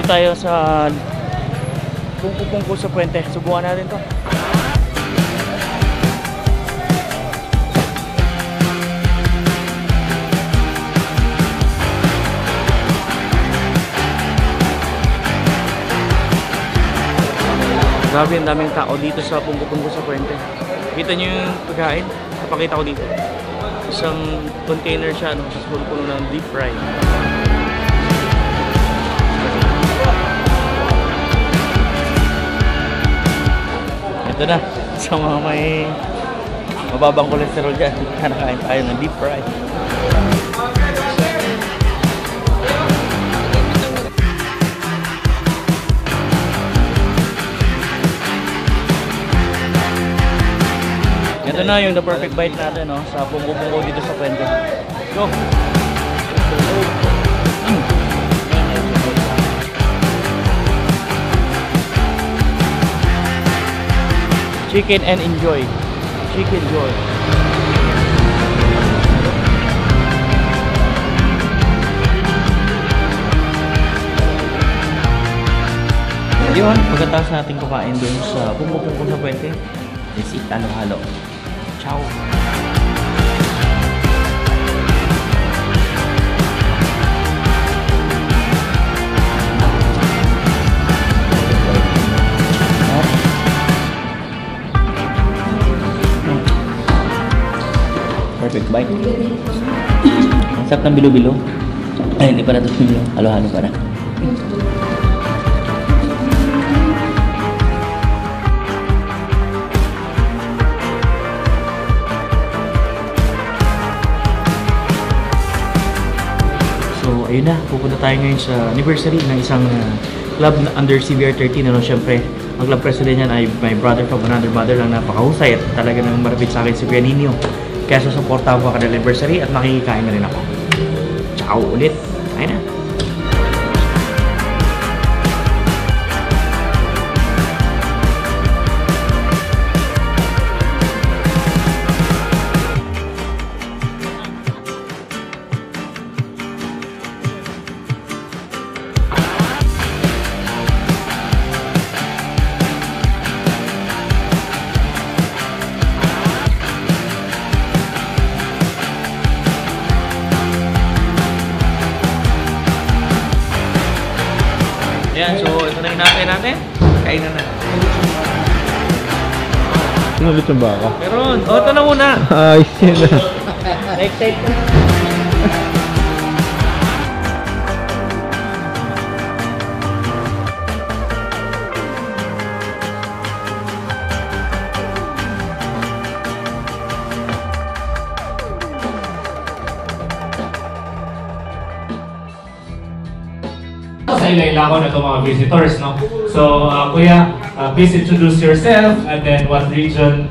tayo sa pungko sa puwente. Subukan natin to. Grabe, ang daming tao dito sa pungko sa puwente. Kita nyo yung pagkain? Napakita ko dito. Isang container siya, no? Tapos puno ng deep fry. Ito na, sa mga may mababang kolesterol dyan, kanakain tayo ng deep fry. Ito na yung the perfect bite natin, no? Sa pungko dito sa puwente. Go! Chicken and enjoy. Chicken joy. Yun, pagkatapos natin kumain dun sa pungko sa puwente, let's eat halo-halo. Ciao! Perfect bite. Ang sarap ng bilo-bilo. Ay, hindi pa na ito bilo. Halo-halo pa na. Ayun na, pupunta tayo ngayon sa anniversary ng isang club under CBR 13. Ano, syempre, ang club president niyan ay my brother from another mother lang, napakahusay at talaga nang marapit sa akin si Kuya Nino. Kaya susuportahan ko ang anniversary at makikikain na rin ako. Ciao ulit! Ayun na! Ayan, so ito na hinatay natin. Kain na. Sinulit yung baka? Meron. O, ito na muna. Ayos yun na. Excited ka. Sa ilang-ilang na itong mga visitors, no? So, Kuya, please introduce yourself and then what region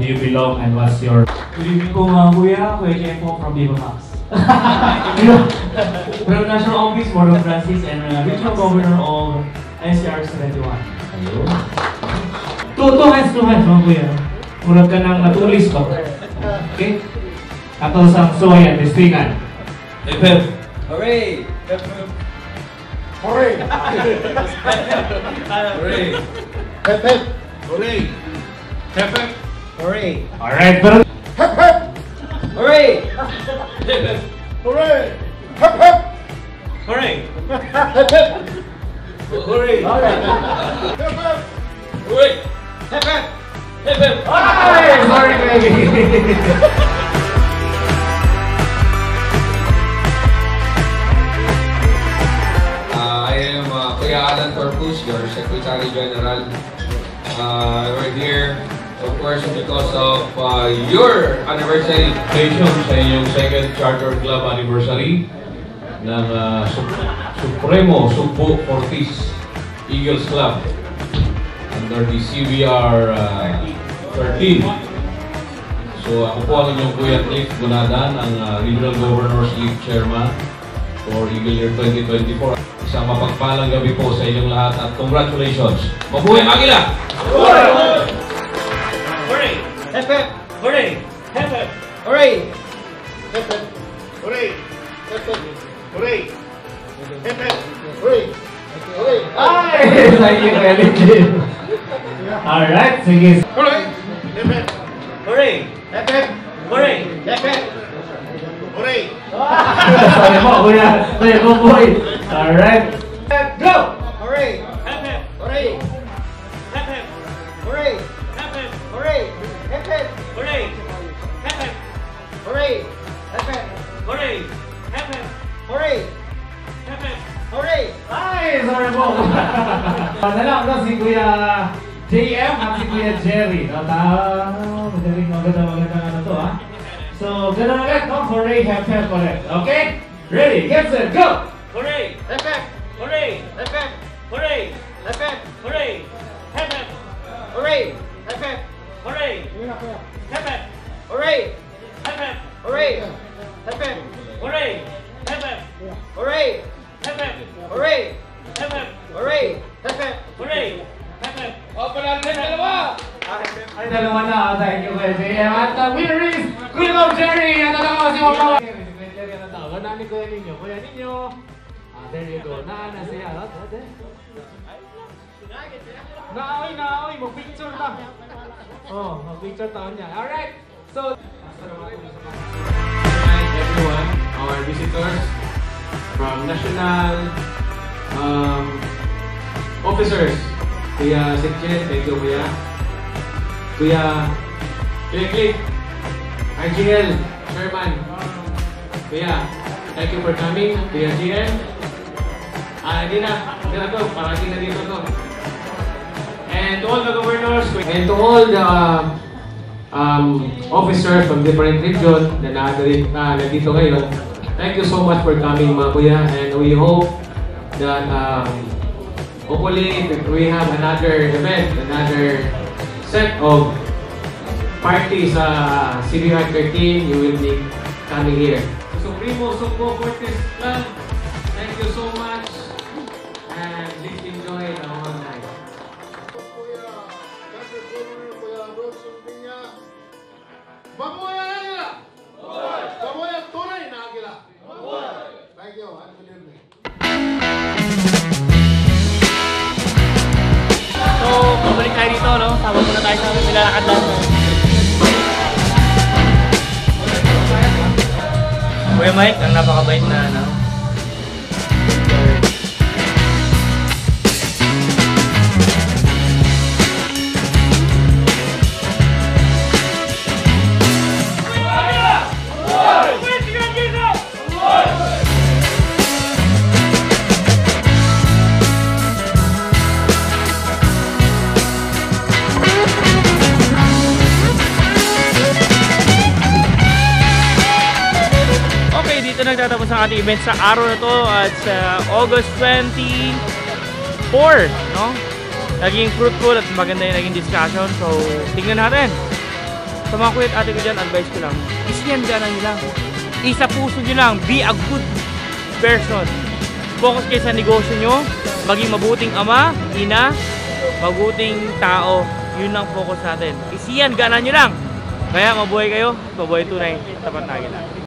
do you belong and what's your... Good evening po Kuya. Kuya Jem po from Viva Max. From National Office, Board of Trustees and Regional Governor of NCR 71. Two hands mga Kuya. Murag ka ng natulis ba? Okay? Ato sa Suwayan, Distingan. Hip-hip! Hooray! Hooray! Hooray! Hip-hip! Hooray! Hip-hip! Hooray! Alright, pero... Hip-hip! Hooray! Hip-hip! Hooray! Hip-hip! Hooray! Hip-hip! Hooray! Hip-hip! Hooray! Hip-hip! Hip-hip! Sorry, baby! I am Kuya Alan Corpus, your Secretary General. We're here, of course, because of your anniversary. Congratulations sa inyong second Charter Club anniversary ng Supremo Sugbo Fortis Eagles Club under the CBR 13. So ako po ang inyong Kuya Cliff Gunadan, ang Regional Governors League Chairman for Eagle Year 2024. Isang mapagpalang gabi po sa inyong lahat at congratulations! Mabuhay ang Agila! Hooray! Hooray! Hip-hip! Hooray! Hip-hip! Hooray! Hip-hip! Hooray! Hip-hip! Hooray! Hip-hip! Hooray! Hooray! Thank you, Kuya Legit. Alright, sige. Hooray! Hooray! Hooray! Hooray! Hooray! Sorry po, Kuya. Sorry po, boy. Alright. Go! Hooray! Hooray! Hooray! Hooray! Hooray! Hooray! Hooray! Hooray! Hooray! Ay, sorry po. Nalang na si Kuya JM at si Kuya Jerry. Madaling maganda ano to, ha? So, ganun ulit, no? Hooray, hep, ulit. Okay? Ready, get set, go! Hooray! Hooray! Hooray! Hooray! Hooray! Hooray! Hooray! Hooray! Hooray! Hooray! Hooray! Hooray! Hooray! Hooray! Hooray! Hooray! O, panalo na dalawa! Ay, dalawa na. Thank you, Kuya JM. At the winner is Kuya Love Jerry. At ako si Mama. Si Kuya Jerry, ano tawag? Wala ni Kuya Ninyo. Kuya Ninyo. There you go. Siya. Naoy. Mag-picture lang. Oh, mag-picture taon niya. Alright. So, Hi everyone, our visitors from national officers. Kuya Sekjen, thank you Kuya. Kuya Click, RGL, Chairman. Kuya, thank you for coming. Kuya GM. Hindi na to, parang na dito to. And to all the governors, and to all the officers from different regions na nandito ngayon. Thank you so much for coming mga kuya, and we hope that hopefully we have another event, another set of parties sa CBR 13. You will be coming here. Supremo Sugbo Fortis Club, thank you so much, and please enjoy the whole night. Kuya, Country Governor, Kuya Rodson Piña. Babuhay ang Agila! Babuhay ang tunay na Agila! Thank you, and good evening. So, pabalik tayo dito, no? Tama muna tayo sa nilalakad lang. Kuya Mike, ang napakabait na, ano? Dito nagtatapos ang ating event sa araw na to at sa August 24, no? Naging fruitful at maganda yung naging discussion, so tingnan natin. Sa mga kuya at ate ko dyan, advice ko lang, isiyan gana nyo lang, isa puso nyo lang, be a good person, focus kayo sa negosyo nyo, maging mabuting ama, ina, mabuting tao, yun lang focus natin. Isiyan gana nyo lang, kaya mabuhay kayo, mabuhay tunay, tapat na Agila.